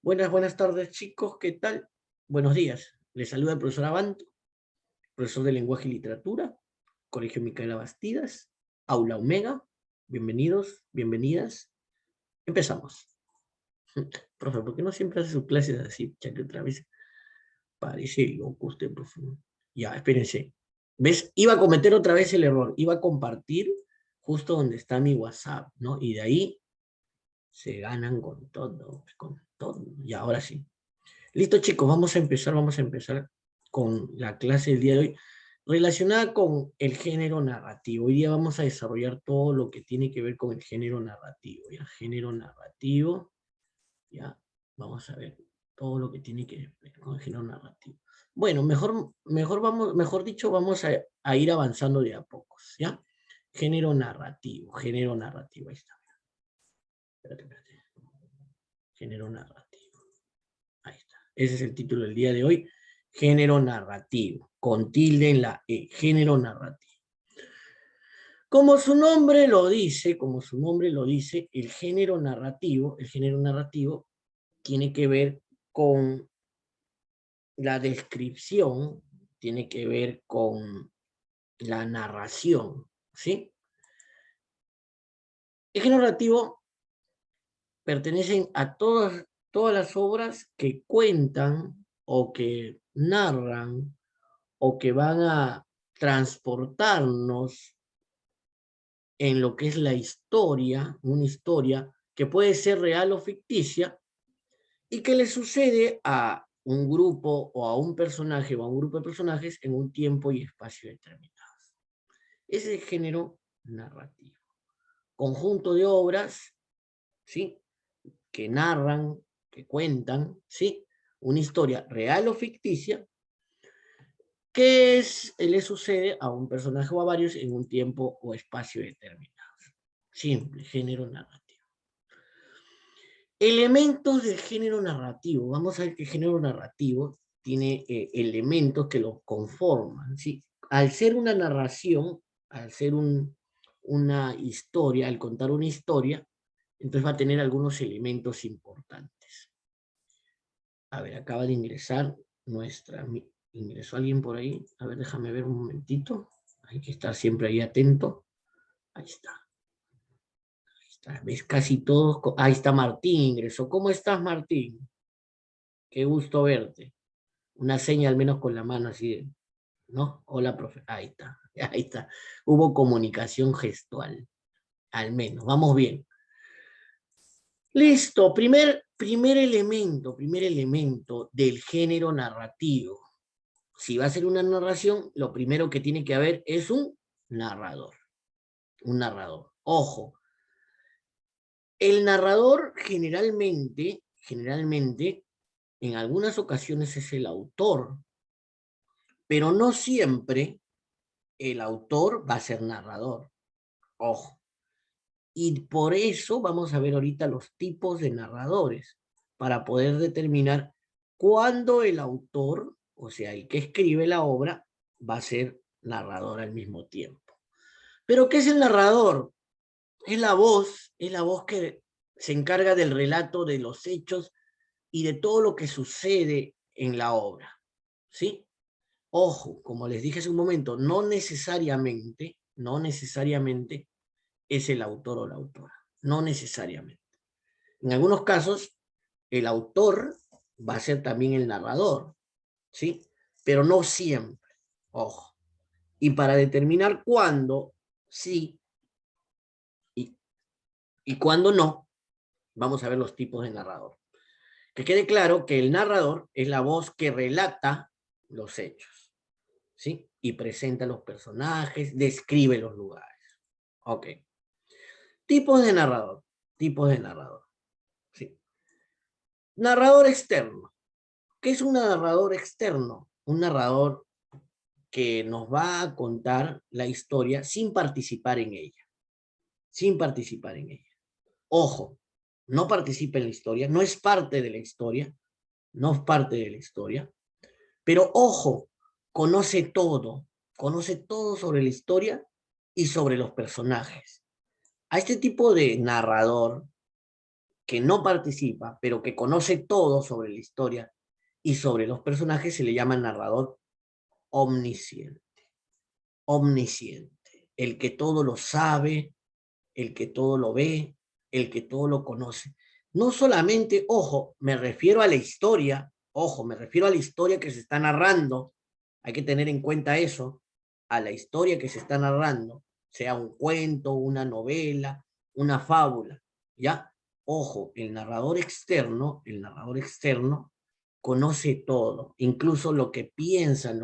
Buenas tardes, chicos, ¿qué tal? Buenos días. Les saluda el profesor Abanto, profesor de Lenguaje y Literatura, Colegio Micaela Bastidas, Aula Omega. Bienvenidos, bienvenidas. Empezamos. Profe, ¿por qué no siempre hace sus clases así? Ya que otra vez parece loco usted, profe. Ya, espérense. ¿Ves? Iba a cometer otra vez el error. Iba a compartir justo donde está mi WhatsApp, ¿no? Y de ahí se ganan con todo, con todo. Y ahora sí. Listo, chicos, vamos a empezar con la clase del día de hoy, relacionada con el género narrativo. Hoy día vamos a desarrollar todo lo que tiene que ver con el género narrativo, ¿ya? Género narrativo, ya, vamos a ver todo lo que tiene que ver con el género narrativo. Bueno, mejor dicho, vamos a ir avanzando de a pocos, ¿ya? Género narrativo, ahí está. Espérate. Género narrativo. Ahí está. Ese es el título del día de hoy. Género narrativo. Con tilde en la E. Género narrativo. Como su nombre lo dice, el género narrativo tiene que ver con la descripción, tiene que ver con la narración, ¿sí? El género narrativo pertenecen a todas las obras que cuentan o que narran o que van a transportarnos en lo que es la historia, una historia que puede ser real o ficticia, y que le sucede a un grupo o a un personaje o a un grupo de personajes en un tiempo y espacio determinados. Ese es el género narrativo. Conjunto de obras, ¿sí? Que narran, que cuentan, ¿sí? Una historia real o ficticia le sucede a un personaje o a varios en un tiempo o espacio determinado. Simple, género narrativo. Elementos del género narrativo. Vamos a ver que el género narrativo tiene elementos que lo conforman, ¿sí? Al ser una narración, al ser una historia, al contar una historia, entonces va a tener algunos elementos importantes. A ver, acaba de ingresar ingresó alguien por ahí. A ver, déjame ver un momentito. Hay que estar siempre ahí atento. Ahí está. Ahí está. ¿Ves? Casi todos. Ahí está Martín, ingresó. ¿Cómo estás, Martín? Qué gusto verte. Una seña al menos con la mano así, ¿no? Hola, profe. Ahí está. Ahí está. Hubo comunicación gestual. Al menos. Vamos bien. Listo. Primer elemento del género narrativo. Si va a ser una narración, lo primero que tiene que haber es un narrador. Un narrador. Ojo, el narrador generalmente, en algunas ocasiones es el autor, pero no siempre el autor va a ser narrador. Ojo. Y por eso vamos a ver ahorita los tipos de narradores, para poder determinar cuándo el autor, o sea, el que escribe la obra, va a ser narrador al mismo tiempo. ¿Pero qué es el narrador? Es la voz que se encarga del relato de los hechos y de todo lo que sucede en la obra, ¿sí? Ojo, como les dije hace un momento, no necesariamente es el autor o la autora, no necesariamente. En algunos casos, el autor va a ser también el narrador, ¿sí? Pero no siempre, ojo. Y para determinar cuándo sí y cuándo no, vamos a ver los tipos de narrador. Que quede claro que el narrador es la voz que relata los hechos, ¿sí? Y presenta los personajes, describe los lugares. Ok. Tipos de narrador. Tipos de narrador. ¿Sí? Narrador externo. ¿Qué es un narrador externo? Un narrador que nos va a contar la historia sin participar en ella. Sin participar en ella. Ojo, no participa en la historia, no es parte de la historia, no es parte de la historia, pero ojo, conoce todo sobre la historia y sobre los personajes. A este tipo de narrador, que no participa, pero que conoce todo sobre la historia y sobre los personajes, se le llama narrador omnisciente. Omnisciente, el que todo lo sabe, el que todo lo ve, el que todo lo conoce. No solamente, ojo, me refiero a la historia, ojo, me refiero a la historia que se está narrando, hay que tener en cuenta eso, a la historia que se está narrando, sea un cuento, una novela, una fábula, ¿ya? Ojo, el narrador externo conoce todo, incluso lo que piensan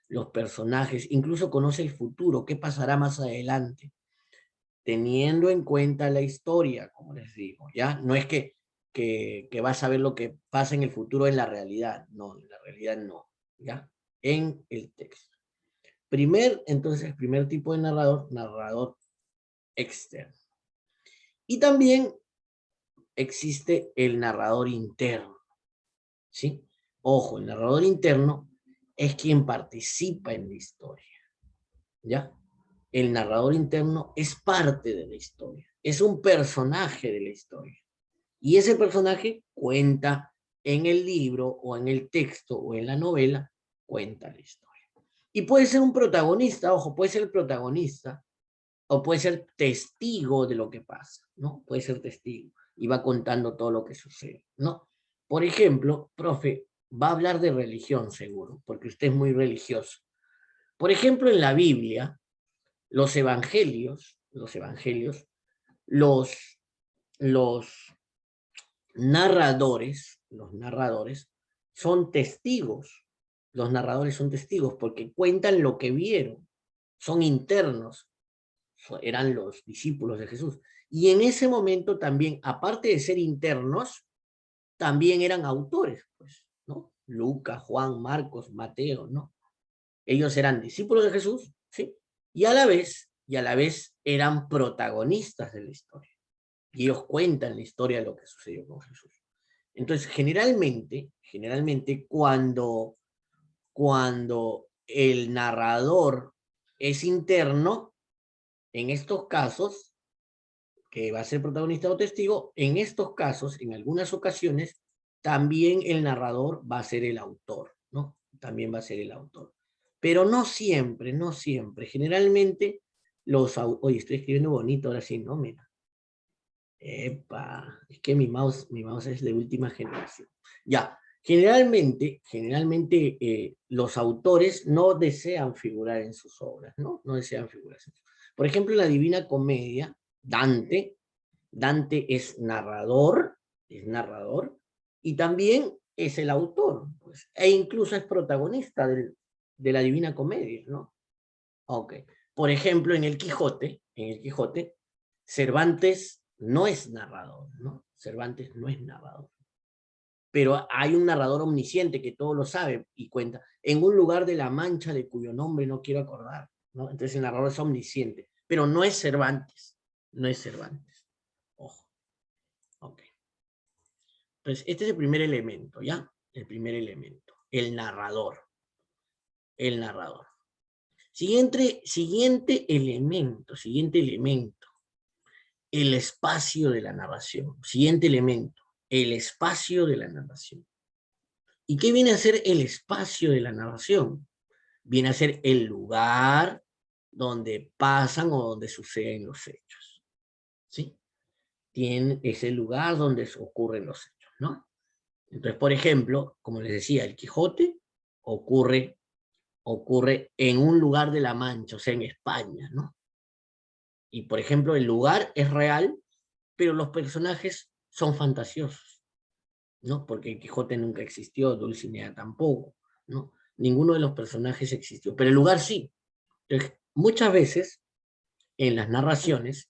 los personajes, incluso conoce el futuro, qué pasará más adelante, teniendo en cuenta la historia, como les digo, ¿ya? No es que vas a ver lo que pasa en el futuro en la realidad, no, en la realidad no, ¿ya? En el texto. Entonces, primer tipo de narrador, narrador externo. Y también existe el narrador interno, ¿sí? Ojo, el narrador interno es quien participa en la historia, ¿ya? El narrador interno es parte de la historia, es un personaje de la historia. Y ese personaje cuenta en el libro o en el texto o en la novela, cuenta la historia. Y puede ser un protagonista, ojo, puede ser el protagonista o puede ser testigo de lo que pasa, ¿no? Puede ser testigo y va contando todo lo que sucede, ¿no? Por ejemplo, profe, va a hablar de religión seguro, porque usted es muy religioso. Por ejemplo, en la Biblia, los, los narradores son testigos. Los narradores son testigos porque cuentan lo que vieron, son internos, eran los discípulos de Jesús. Y en ese momento también, aparte de ser internos, también eran autores, pues, ¿no? Lucas, Juan, Marcos, Mateo, ¿no? Ellos eran discípulos de Jesús, ¿sí? Y a la vez eran protagonistas de la historia. Y ellos cuentan la historia de lo que sucedió con Jesús. Entonces, generalmente cuando el narrador es interno, en estos casos, que va a ser protagonista o testigo, en estos casos, en algunas ocasiones, también el narrador va a ser el autor, ¿no? También va a ser el autor. Pero no siempre, no siempre. Generalmente, oye, estoy escribiendo bonito ahora sí, ¿no? Mira. Epa, es que mi mouse es de última generación. Ya, generalmente los autores no desean figurar en sus obras, ¿no? No desean figurar. Por ejemplo, en la Divina Comedia, Dante es narrador, y también es el autor, pues, e incluso es protagonista de la Divina Comedia, ¿no? Ok. Por ejemplo, en el Quijote, Cervantes no es narrador, ¿no? Cervantes no es narrador. Pero hay un narrador omnisciente que todo lo sabe y cuenta. En un lugar de la Mancha de cuyo nombre no quiero acordar, ¿no? Entonces el narrador es omnisciente, pero no es Cervantes. No es Cervantes. Ojo. Ok. Entonces, este es el primer elemento, ¿ya? El primer elemento. El narrador. El narrador. Siguiente elemento. El espacio de la narración. Siguiente elemento, el espacio de la narración. ¿Y qué viene a ser el espacio de la narración? Viene a ser el lugar donde pasan o donde suceden los hechos. ¿Sí? Es el lugar donde ocurren los hechos, ¿no? Entonces, por ejemplo, como les decía, el Quijote ocurre en un lugar de la Mancha, o sea, en España, ¿no? Y, por ejemplo, el lugar es real, pero los personajes son fantasiosos, ¿no? Porque el Quijote nunca existió, Dulcinea tampoco, ¿no? Ninguno de los personajes existió, pero el lugar sí. Entonces, muchas veces en las narraciones,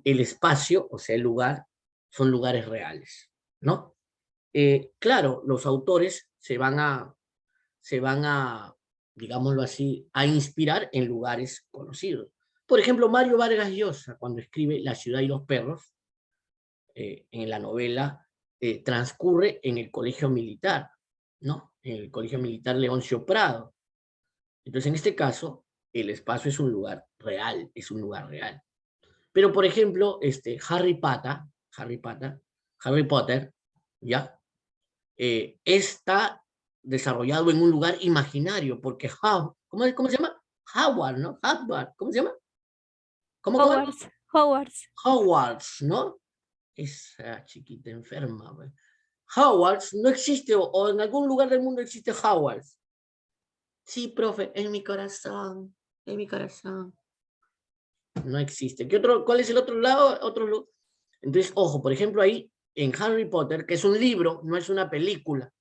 el espacio, o sea, el lugar, son lugares reales, ¿no? Claro, los autores se van a, digámoslo así, a inspirar en lugares conocidos. Por ejemplo, Mario Vargas Llosa, cuando escribe La ciudad y los perros, en la novela, transcurre en el colegio militar, ¿no? En el colegio militar Leoncio Prado. Entonces, en este caso, el espacio es un lugar real, es un lugar real. Pero, por ejemplo, Harry Potter, Harry Potter, ¿ya? Está desarrollado en un lugar imaginario, porque ¿cómo se llama? Howard, ¿no? Howard, ¿cómo se llama? ¿Cómo? Hogwarts, Hogwarts. Hogwarts, ¿no? Esa chiquita enferma, güey. Hogwarts no existe, o en algún lugar del mundo existe Hogwarts. Sí, profe, en mi corazón, en mi corazón. No existe. ¿Cuál es el otro lado? Entonces, ojo, por ejemplo, ahí en Harry Potter, que es un libro, no es una película.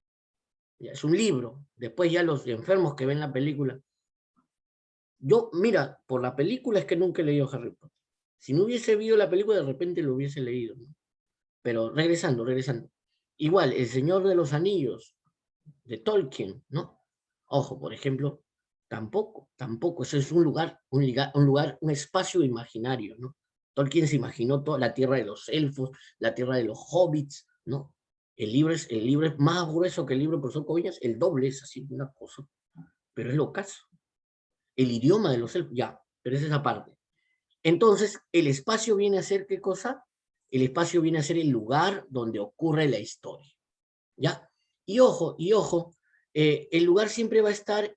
Ya, es un libro. Después ya los enfermos que ven la película. Yo, mira, por la película es que nunca he leído Harry Potter. Si no hubiese visto la película, de repente lo hubiese leído, ¿no? Pero regresando. Igual, El Señor de los Anillos, de Tolkien, ¿no? Ojo, por ejemplo, tampoco. Eso es un espacio imaginario, ¿no? Tolkien se imaginó toda la tierra de los elfos, la tierra de los hobbits, ¿no? El libro es más grueso que el libro del profesor Coviñas, el doble es así, una cosa. Pero es lo caso. El idioma de los elfos, ya, pero es esa parte. Entonces, el espacio viene a ser, ¿qué cosa? El espacio viene a ser el lugar donde ocurre la historia, ¿ya? Y ojo, el lugar siempre va a estar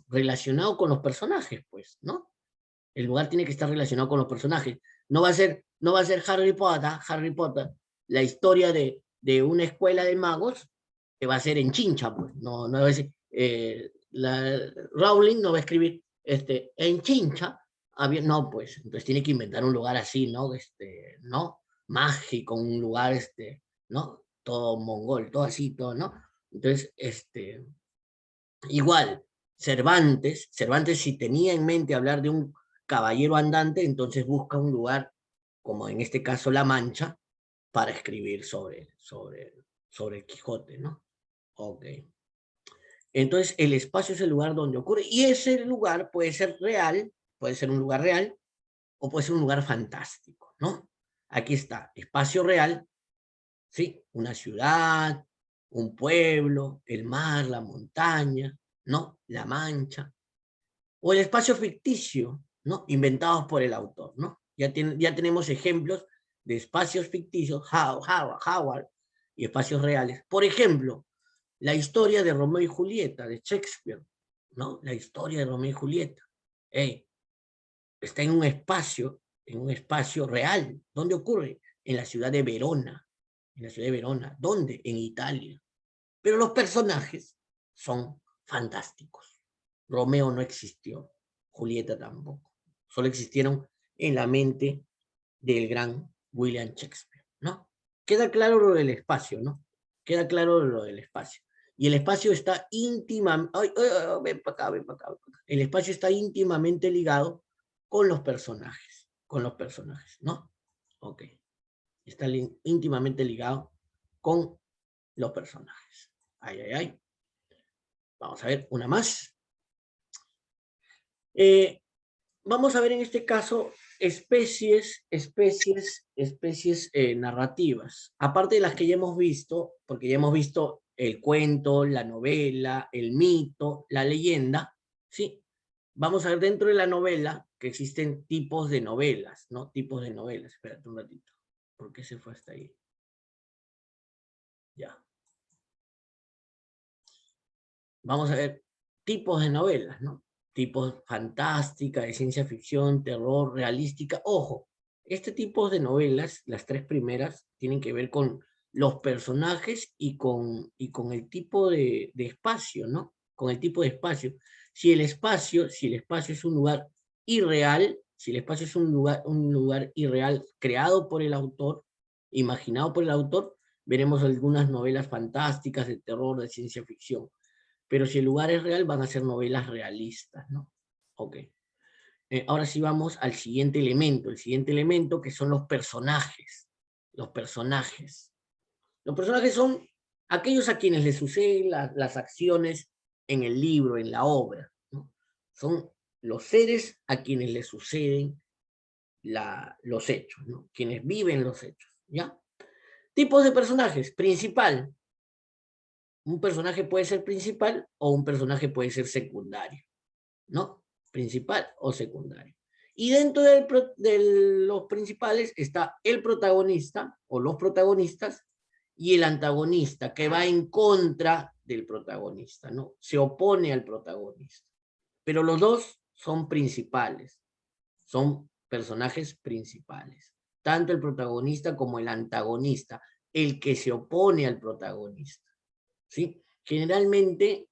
relacionado con los personajes, pues, ¿no? El lugar tiene que estar relacionado con los personajes. No va a ser Harry Potter, la historia de una escuela de magos, que va a ser en Chincha, pues. No va a ser, Rowling no va a escribir en Chincha. No, pues, entonces tiene que inventar un lugar así, ¿no? ¿No? Mágico, un lugar, ¿no? Todo mongol, todo así, todo, ¿no? Entonces, igual, Cervantes si tenía en mente hablar de un caballero andante, entonces busca un lugar, como en este caso La Mancha, para escribir sobre el Quijote, ¿no? Ok. Entonces, el espacio es el lugar donde ocurre, y ese lugar puede ser real, puede ser un lugar real, o puede ser un lugar fantástico, ¿no? Aquí está, espacio real, ¿sí? Una ciudad, un pueblo, el mar, la montaña, ¿no? La Mancha. O el espacio ficticio, ¿no? Inventados por el autor, ¿no? Ya tenemos ejemplos de espacios ficticios, Howard, y espacios reales. Por ejemplo, la historia de Romeo y Julieta, de Shakespeare, ¿no? La historia de Romeo y Julieta. Está en un espacio real. ¿Dónde ocurre? En la ciudad de Verona. En la ciudad de Verona. ¿Dónde? En Italia. Pero los personajes son fantásticos. Romeo no existió, Julieta tampoco. Solo existieron en la mente del gran William Shakespeare, ¿no? Queda claro lo del espacio, ¿no? Queda claro lo del espacio. Y el espacio está íntimamente, ven para acá, ven para acá. El espacio está íntimamente ligado con los personajes, ¿no? Ok. Está íntimamente ligado con los personajes. Ay. Vamos a ver una más. Vamos a ver en este caso especies narrativas. Aparte de las que ya hemos visto, porque ya hemos visto el cuento, la novela, el mito, la leyenda, ¿sí? Vamos a ver dentro de la novela que existen tipos de novelas, ¿no? Tipos de novelas. Espérate un ratito. ¿Por qué se fue hasta ahí? Ya. Vamos a ver tipos de novelas, ¿no? Tipos fantástica, de ciencia ficción, terror, realística. Ojo, este tipo de novelas, las tres primeras, tienen que ver con los personajes y con el tipo de espacio, ¿no? Con el tipo de espacio. Si el espacio es un lugar irreal, si el espacio es un lugar irreal creado por el autor, imaginado por el autor, veremos algunas novelas fantásticas de terror, de ciencia ficción. Pero si el lugar es real, van a ser novelas realistas, ¿no? Ok. Ahora sí vamos al siguiente elemento. El siguiente elemento que son los personajes. Los personajes. Los personajes son aquellos a quienes les suceden las acciones en el libro, en la obra, ¿no? Son los seres a quienes les suceden los hechos, ¿no? Quienes viven los hechos, ¿ya? Tipos de personajes. Principal. Un personaje puede ser principal o un personaje puede ser secundario, ¿no? Principal o secundario. Y dentro de los principales está el protagonista o los protagonistas y el antagonista que va en contra del protagonista, ¿no? Se opone al protagonista. Pero los dos son principales, son personajes principales. Tanto el protagonista como el antagonista, el que se opone al protagonista, ¿sí? Generalmente,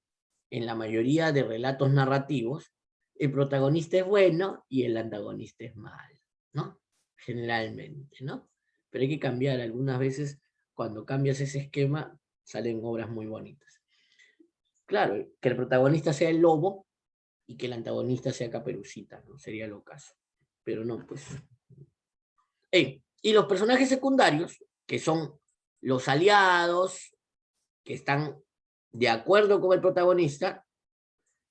en la mayoría de relatos narrativos, el protagonista es bueno y el antagonista es malo, ¿no? Generalmente, ¿no? Pero hay que cambiar algunas veces, cuando cambias ese esquema, salen obras muy bonitas. Claro, que el protagonista sea el lobo y que el antagonista sea Caperucita, ¿no? Sería lo caso. Pero no, pues. Y los personajes secundarios, que son los aliados, que están de acuerdo con el protagonista,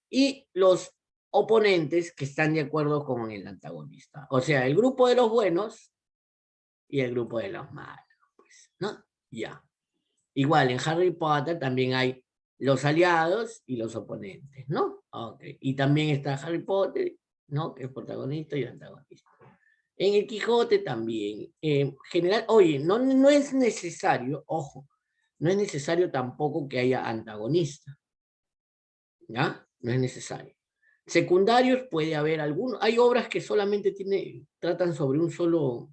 y los oponentes que están de acuerdo con el antagonista. O sea, el grupo de los buenos y el grupo de los malos, pues, ¿no? Ya. Igual, en Harry Potter también hay los aliados y los oponentes, ¿no? Okay. Y también está Harry Potter, ¿no? Que es protagonista y el antagonista. En el Quijote también. General, oye, no es necesario, ojo, no es necesario tampoco que haya antagonista, ¿ya? No es necesario. Secundarios puede haber algunos. Hay obras que solamente tratan sobre un solo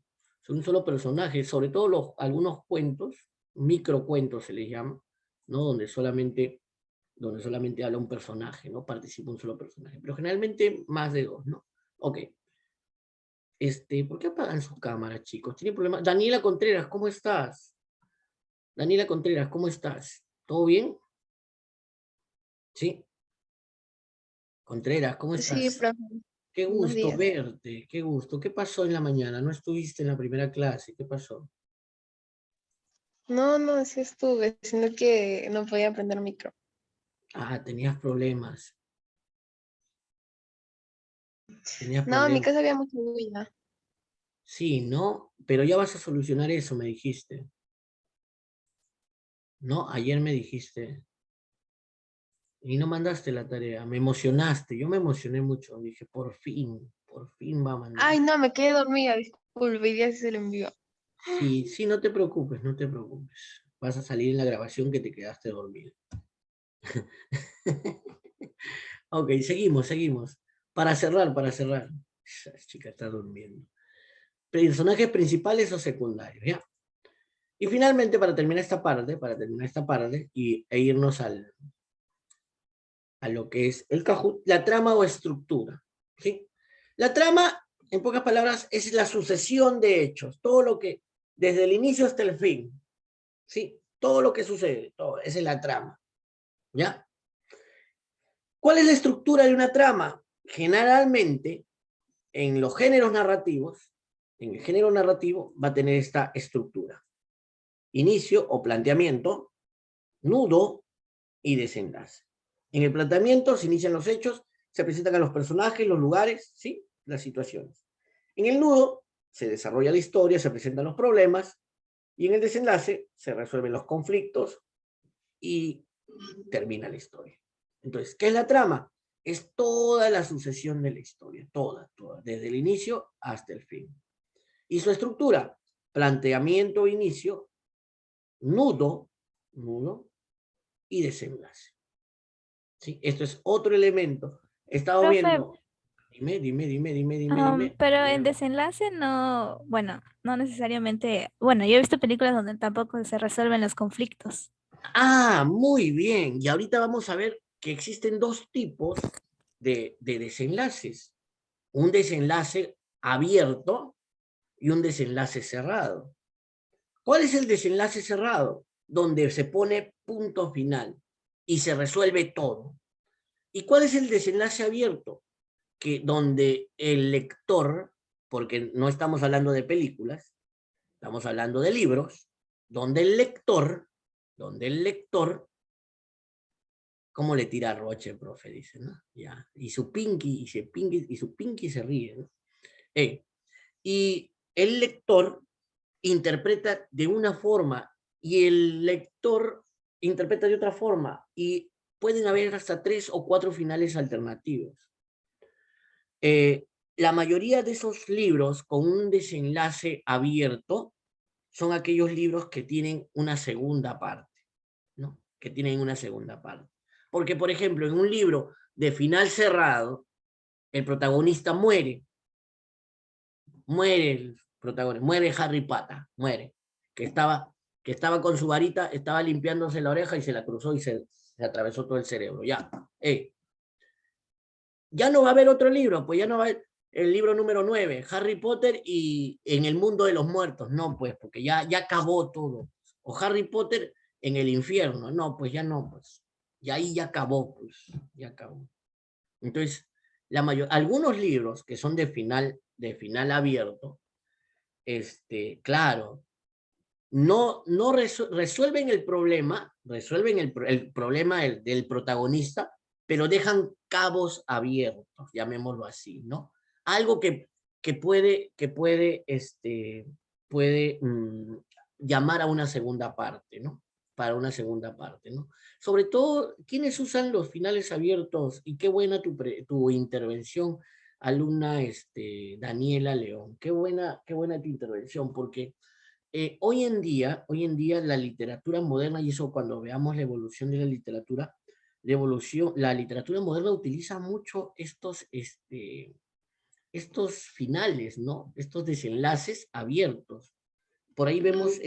personaje, sobre todo algunos cuentos, microcuentos se les llama, ¿no? Donde solamente habla un personaje, ¿no? Participa un solo personaje. Pero generalmente más de dos, ¿no? Ok. ¿Por qué apagan sus cámaras, chicos? ¿Tienen problemas? Daniela Contreras, ¿cómo estás? Daniela Contreras, ¿cómo estás? ¿Todo bien? ¿Sí? Contreras, ¿cómo Sí, estás? profe. Qué Buenos gusto días. verte, qué gusto. ¿Qué pasó en la mañana? ¿No estuviste en la primera clase? ¿Qué pasó? No, no, sí estuve, sino que no podía prender micro. Ah, tenías problemas. Tenías No, en mi problemas. casa había mucha bulla. Sí, ¿no? Pero ya vas a solucionar eso, me dijiste. ¿No? Ayer me dijiste. Y no mandaste la tarea. Me emocionaste. Yo me emocioné mucho. Dije, por fin va a mandar. Ay, no, me quedé dormida, disculpe, y ya sí se lo envió. Sí, sí, no te preocupes, no te preocupes. Vas a salir en la grabación que te quedaste dormido. Ok, seguimos. Para cerrar. Esa chica está durmiendo. Personajes principales o secundarios, ¿ya? Y finalmente, para terminar esta parte e irnos a lo que es el Kahoot, la trama o estructura, ¿sí? La trama, en pocas palabras, es la sucesión de hechos, todo lo que, desde el inicio hasta el fin, ¿sí? Todo lo que sucede, todo, esa es la trama, ¿ya? ¿Cuál es la estructura de una trama? Generalmente, en los géneros narrativos, en el género narrativo va a tener esta estructura. Inicio o planteamiento, nudo y desenlace. En el planteamiento se inician los hechos, se presentan a los personajes, los lugares, ¿sí? Las situaciones. En el nudo se desarrolla la historia, se presentan los problemas, y en el desenlace se resuelven los conflictos y termina la historia. Entonces, ¿qué es la trama? Es toda la sucesión de la historia, toda, desde el inicio hasta el fin. Y su estructura, planteamiento, inicio, nudo y desenlace. ¿Sí? Esto es otro elemento. He estado Profe, viendo. Dime. pero en desenlace no, bueno, no necesariamente, bueno, yo he visto películas donde tampoco se resuelven los conflictos. Ah, muy bien. Y ahorita vamos a ver que existen dos tipos de desenlaces. Un desenlace abierto y un desenlace cerrado. ¿Cuál es el desenlace cerrado? Donde se pone punto final y se resuelve todo. ¿Y cuál es el desenlace abierto? Que donde el lector, porque no estamos hablando de películas, estamos hablando de libros, donde el lector, ¿cómo le tira a Roche, profe? Dice, ¿no? Ya. Y su pinky se ríe, ¿no? Y el lector interpreta de una forma y el lector interpreta de otra forma y pueden haber hasta 3 o 4 finales alternativos. la mayoría de esos libros con un desenlace abierto son aquellos libros que tienen una segunda parte, ¿no? Que tienen una segunda parte. Porque, por ejemplo, en un libro de final cerrado, el protagonista muere. Muere el protagonista, muere Harry Potter, muere. Que estaba con su varita, estaba limpiándose la oreja y se la cruzó y se atravesó todo el cerebro. Ya, ya no va a haber otro libro, pues ya no va a haber el libro número 9, Harry Potter y en el mundo de los muertos. No, pues, porque ya acabó todo. O Harry Potter en el infierno. No, pues ya no, pues. Y ahí ya acabó, pues, ya acabó. Entonces, algunos libros que son de final abierto, claro, no resuelven el problema, resuelven el problema del protagonista, pero dejan cabos abiertos, llamémoslo así, ¿no? Algo que puede llamar a una segunda parte, ¿no? Para una segunda parte, ¿no? Sobre todo, ¿quiénes usan los finales abiertos? Y qué buena tu intervención, alumna Daniela León. Qué buena tu intervención, porque hoy en día la literatura moderna, y eso cuando veamos la evolución de la literatura, la literatura moderna utiliza mucho estos finales, ¿no? Estos desenlaces abiertos. Por ahí vemos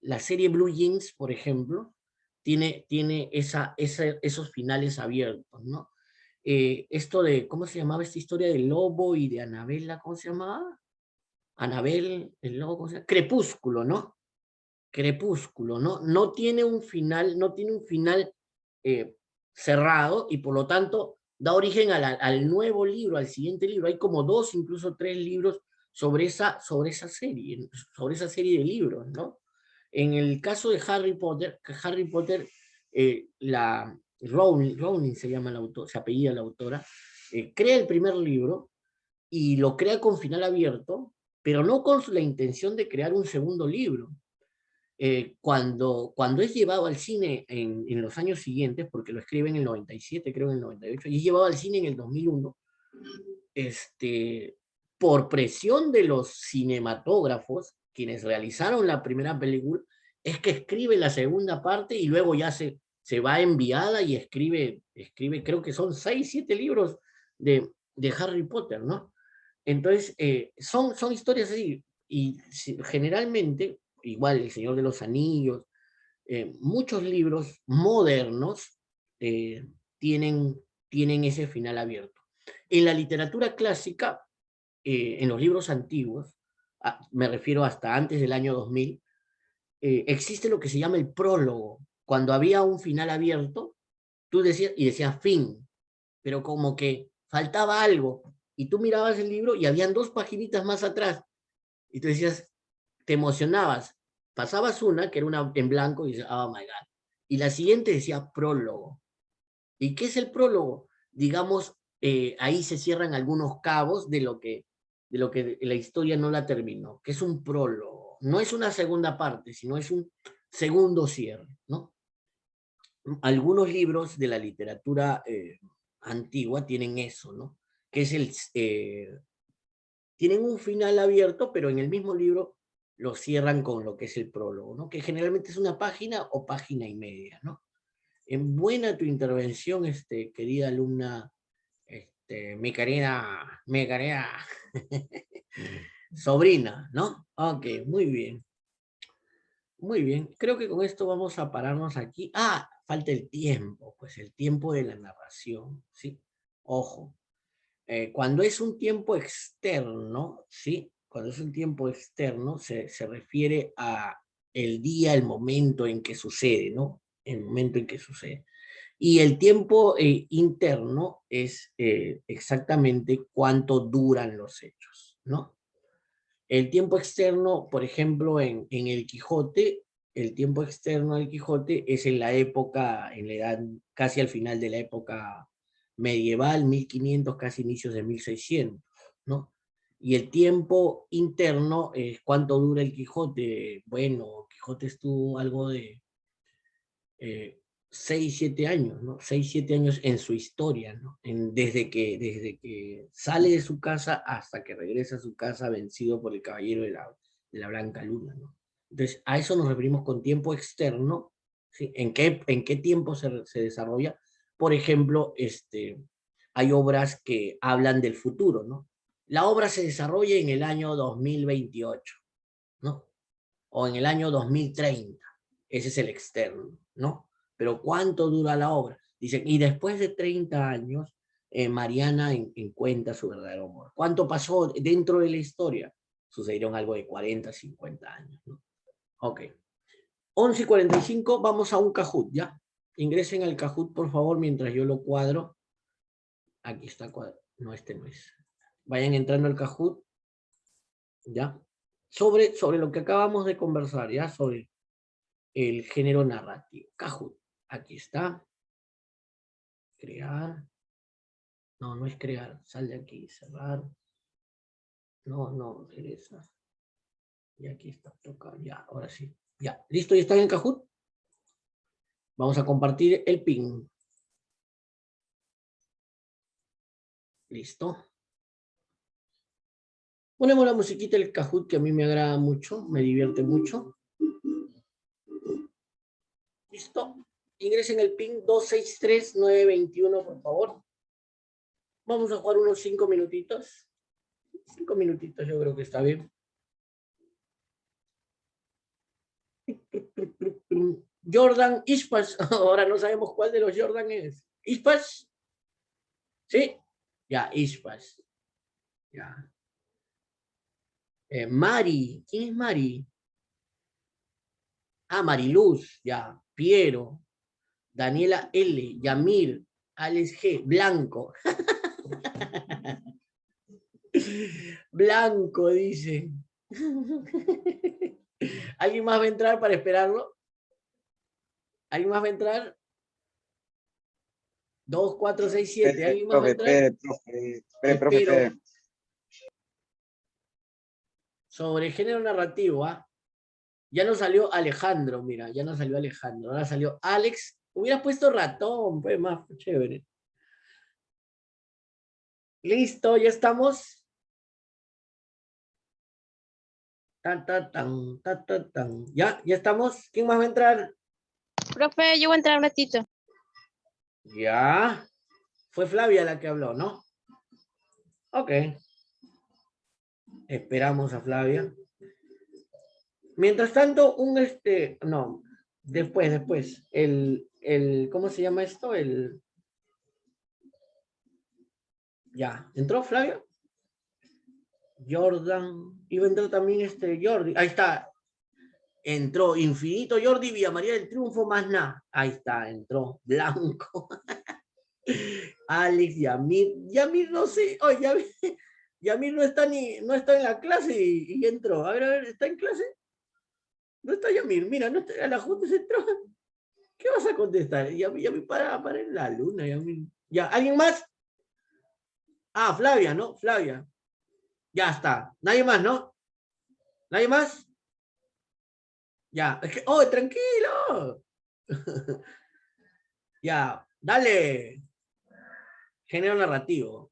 la serie Blue Jeans, por ejemplo, tiene esos finales abiertos, ¿no? Esto de, ¿cómo se llamaba esta historia del lobo y de Anabela? ¿Cómo se llamaba? Anabel, el lobo, ¿cómo se llama? Crepúsculo, ¿no? Crepúsculo, ¿no? No tiene un final, eh, cerrado y por lo tanto da origen al nuevo libro, al siguiente libro. Hay como 2, incluso 3 libros sobre esa serie de libros, ¿no? En el caso de Harry Potter, Rowling se llama se apellida la autora, crea el primer libro y lo crea con final abierto, pero no con la intención de crear un segundo libro. Cuando es llevado al cine en los años siguientes, porque lo escribe en el 97, creo en el 98, y es llevado al cine en el 2001, por presión de los cinematógrafos, quienes realizaron la primera película, es que escribe la segunda parte y luego ya se va enviada y escribe, creo que son 6, 7 libros de Harry Potter, ¿no? Entonces, son historias así, y generalmente, igual El Señor de los Anillos, muchos libros modernos tienen ese final abierto. En la literatura clásica, en los libros antiguos, me refiero hasta antes del año 2000, existe lo que se llama el prólogo. Cuando había un final abierto, tú decías fin, pero como que faltaba algo, y tú mirabas el libro y habían 2 paginitas más atrás, y tú decías, te emocionabas, pasabas una, que era una en blanco, y dices, oh my God, y la siguiente decía prólogo. ¿Y qué es el prólogo? Digamos, ahí se cierran algunos cabos de lo que la historia no la terminó, que es un prólogo. No es una segunda parte, sino es un segundo cierre, ¿no? Algunos libros de la literatura antigua tienen eso, ¿no? Que es tienen un final abierto, pero en el mismo libro lo cierran con lo que es el prólogo, ¿no? Que generalmente es una página o página y media, ¿no? En buena tu intervención, querida alumna, mi querida sobrina, ¿no? Ok, muy bien. Muy bien, creo que con esto vamos a pararnos aquí. Ah, falta el tiempo, pues el tiempo de la narración, ¿sí? Ojo, cuando es un tiempo externo, ¿sí? Cuando es un tiempo externo se refiere a el día, el momento en que sucede, ¿no? El momento en que sucede. Y el tiempo interno es exactamente cuánto duran los hechos, ¿no? El tiempo externo, por ejemplo, en el Quijote, el tiempo externo del Quijote es en la época, en la edad, casi al final de la época medieval, 1500, casi inicios de 1600, ¿no? Y el tiempo interno es cuánto dura el Quijote. Bueno, Quijote estuvo algo de 6, 7 años, ¿no? 6, 7 años en su historia, ¿no? Desde que sale de su casa hasta que regresa a su casa vencido por el caballero de la Blanca Luna, ¿no? Entonces, a eso nos referimos con tiempo externo, ¿sí? ¿En qué tiempo se desarrolla? Por ejemplo, hay obras que hablan del futuro, ¿no? La obra se desarrolla en el año 2028, ¿no? O en el año 2030. Ese es el externo, ¿no? Pero ¿cuánto dura la obra? Dicen, y después de 30 años, Mariana encuentra su verdadero amor. ¿Cuánto pasó dentro de la historia? Sucedieron algo de 40, 50 años, ¿no? Ok. 11:45, vamos a un Kahoot, ¿ya? Ingresen al Kahoot, por favor, mientras yo lo cuadro. Aquí está cuadro. No, este no es. Vayan entrando al Kahoot, ¿ya? Sobre lo que acabamos de conversar, ¿ya? Sobre el género narrativo. Kahoot. Aquí está. Crear. No, no es crear. Sal de aquí. Cerrar. No, regresa. Y aquí está. Toca. Ya, ahora sí. Ya. ¿Listo? ¿Ya están en Kahoot? Vamos a compartir el pin. Listo. Ponemos la musiquita del Kahoot que a mí me agrada mucho. Me divierte mucho. Listo. Ingresen el pin 263921, por favor. Vamos a jugar unos 5 minutitos. 5 minutitos yo creo que está bien. Jordan Ispas. Ahora no sabemos cuál de los Jordan es. ¿Ispas? ¿Sí? Ya, Ispas. Ya. Mari. ¿Quién es Mari? Ah, Mariluz. Ya. Piero. Daniela L. Yamir. Alex G. Blanco. Blanco, dice. ¿Alguien más va a entrar para esperarlo? ¿Alguien más va a entrar? 2, 4, 6, 7. ¿Alguien más va a entrar? Espero. Sobre género narrativo, ¿ah? Ya no salió Alejandro, mira, ya no salió Alejandro. Ahora salió Alex. Hubieras puesto ratón, pues más chévere. Listo, ya estamos. Tan, tan, tan, tan, tan, tan. Ya estamos. ¿Quién más va a entrar? Profe, yo voy a entrar un ratito. Ya. Fue Flavia la que habló, ¿no? Ok. Esperamos a Flavia. Mientras tanto, no, después, ¿cómo se llama esto? Ya, ¿entró Flavia? Jordan, iba a entrar también Jordi, ahí está, entró Infinito Jordi Villa María del Triunfo más nada, ahí está, entró Blanco, Alex, Yamir no sé, oye, Yamir no está en la clase y entró, a ver, ¿está en clase? No está Yamir, mira, no está, a la Junta se entró. ¿Qué vas a contestar? Yamir para en la luna, Yamir. Ya, ¿alguien más? Ah, Flavia, ¿no? Flavia. Ya está. Nadie más, ¿no? ¿Nadie más? Ya. Es que, ¡oh, tranquilo! Ya, dale. Género narrativo.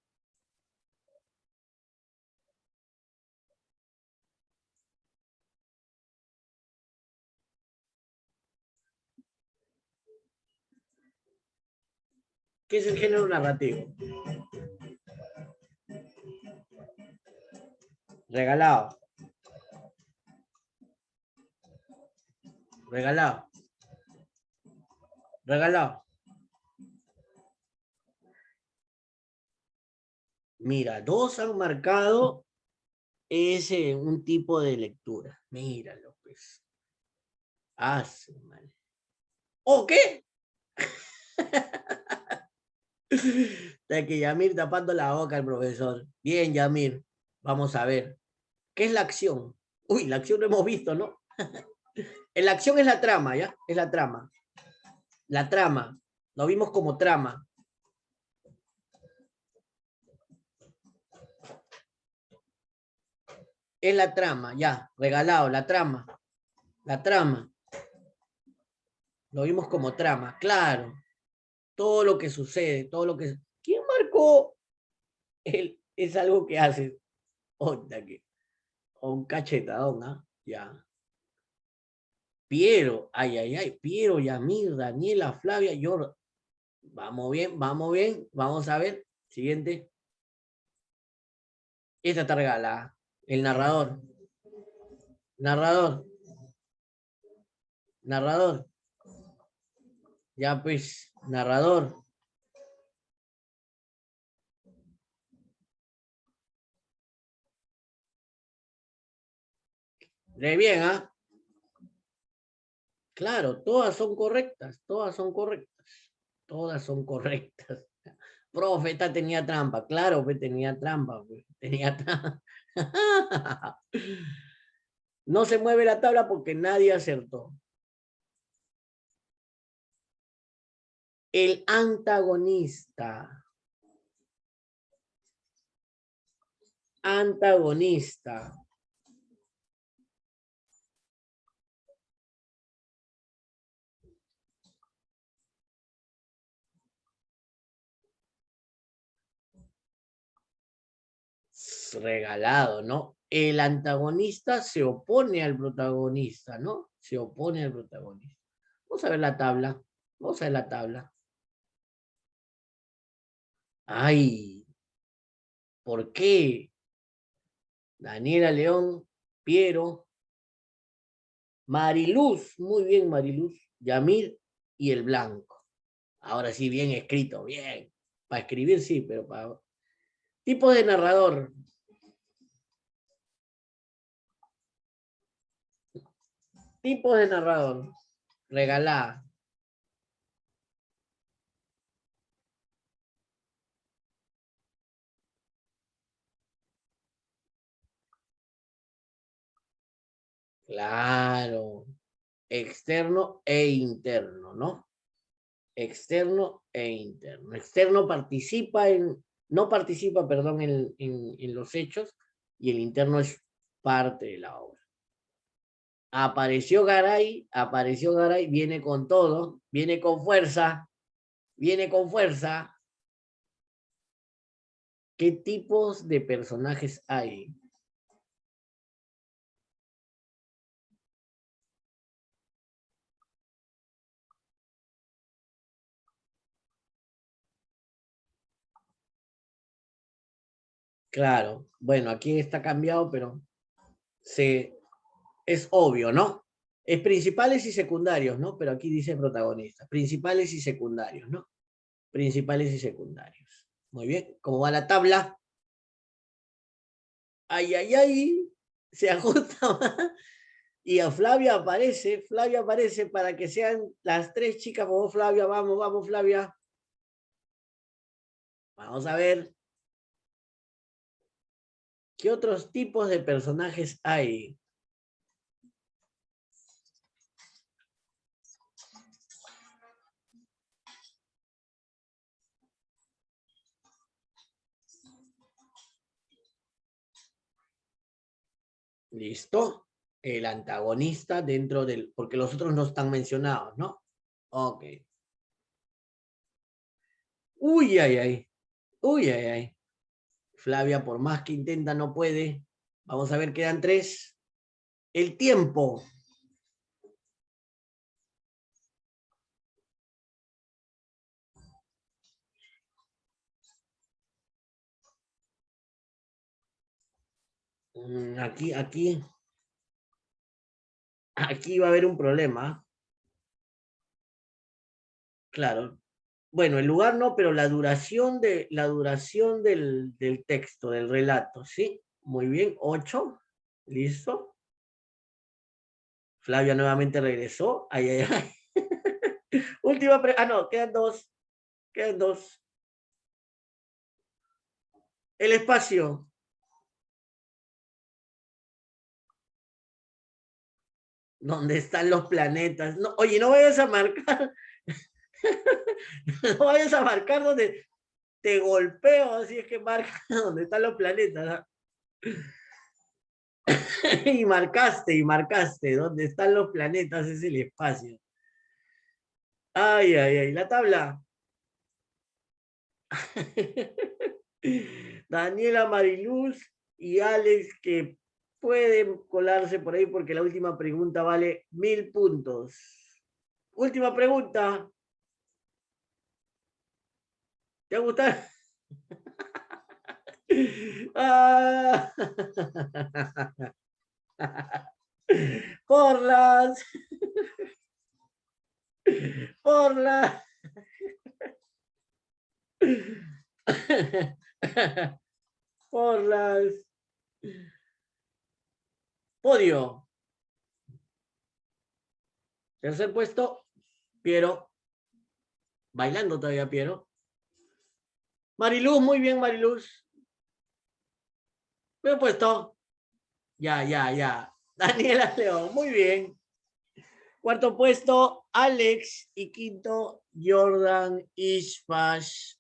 ¿Qué es el género narrativo? Regalado. Regalado. Regalado. Mira, dos han marcado ese un tipo de lectura. Míralo, pues. Ah, su madre. ¿O qué? Está que Yamir tapando la boca al profesor. Bien, Yamir. Vamos a ver. ¿Qué es la acción? Uy, la acción lo hemos visto, ¿no? La acción es la trama, ¿ya? Es la trama. La trama. Lo vimos como trama. Es la trama, ya. Regalado, la trama. La trama. Lo vimos como trama, claro. Todo lo que sucede, todo lo que... ¿Quién marcó? Es algo que hace. Onda que... O un cachetadón, ¿ah? Ya. Piero, ay, ay, ay. Piero, Yamir, Daniela, Flavia, yo... Vamos bien, vamos bien. Vamos a ver. Siguiente. Esta está regalada. El narrador. Narrador. Narrador. Ya pues, narrador. Lee bien, ¿ah? Claro, todas son correctas, todas son correctas, todas son correctas. Profe, esta tenía trampa, claro, pues tenía trampa, pues, tenía trampa. No se mueve la tabla porque nadie acertó. El antagonista. Antagonista. Regalado, ¿no? El antagonista se opone al protagonista, ¿no? Se opone al protagonista. Vamos a ver la tabla. Vamos a ver la tabla. Ay, ¿por qué? Daniela León, Piero, Mariluz, muy bien Mariluz, Yamir y el blanco. Ahora sí, bien escrito, bien. Para escribir sí, pero para... Tipo de narrador. Tipo de narrador. Regalá. Claro. Externo e interno, ¿no? Externo e interno. Externo participa en, no participa, perdón, en los hechos, y el interno es parte de la obra. Apareció Garay, viene con todo, viene con fuerza, viene con fuerza. ¿Qué tipos de personajes hay? Claro, bueno, aquí está cambiado, pero es obvio, ¿no? Es principales y secundarios, ¿no? Pero aquí dice protagonistas. Principales y secundarios, ¿no? Principales y secundarios. Muy bien, ¿cómo va la tabla? Ay, ay, ay, se ajusta más. Y a Flavia aparece para que sean las tres chicas. Vamos, Flavia, vamos, vamos, Flavia. Vamos a ver. ¿Qué otros tipos de personajes hay? ¿Listo? El antagonista dentro del... Porque los otros no están mencionados, ¿no? Ok. Uy, ay, ay. Uy, ay, ay. Flavia, por más que intenta, no puede. Vamos a ver, quedan tres. El tiempo. Aquí va a haber un problema. Claro. Bueno, el lugar no, pero la duración del texto, del relato, ¿sí? Muy bien, 8. Listo. Flavia nuevamente regresó. Ay, ay, ay. Última pregunta. Ah, no, quedan dos. Quedan dos. El espacio. ¿Dónde están los planetas? No, oye, no vayas a marcar. No vayas a marcar donde te golpeo, así es que marca donde están los planetas. ¿No? Y marcaste, ¿dónde están los planetas? Es el espacio. Ay, ay, ay, la tabla. Daniela, Mariluz y Alex que pueden colarse por ahí porque la última pregunta vale 1000 puntos. Última pregunta. ¿Te ha gustado? Ah. Por las... Por las... Por las... Podio. Tercer puesto, Piero. Bailando todavía, Piero. Mariluz, muy bien, Mariluz. Me he puesto. Ya. Daniela León, muy bien. Cuarto puesto, Alex. Y quinto, Jordan Ishpash.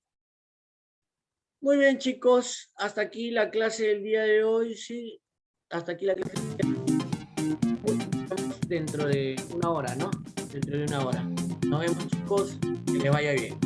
Muy bien, chicos. Hasta aquí la clase del día de hoy. Sí, hasta aquí la clase dentro de una hora, ¿no? Dentro de una hora. Nos vemos, chicos. Que les vaya bien.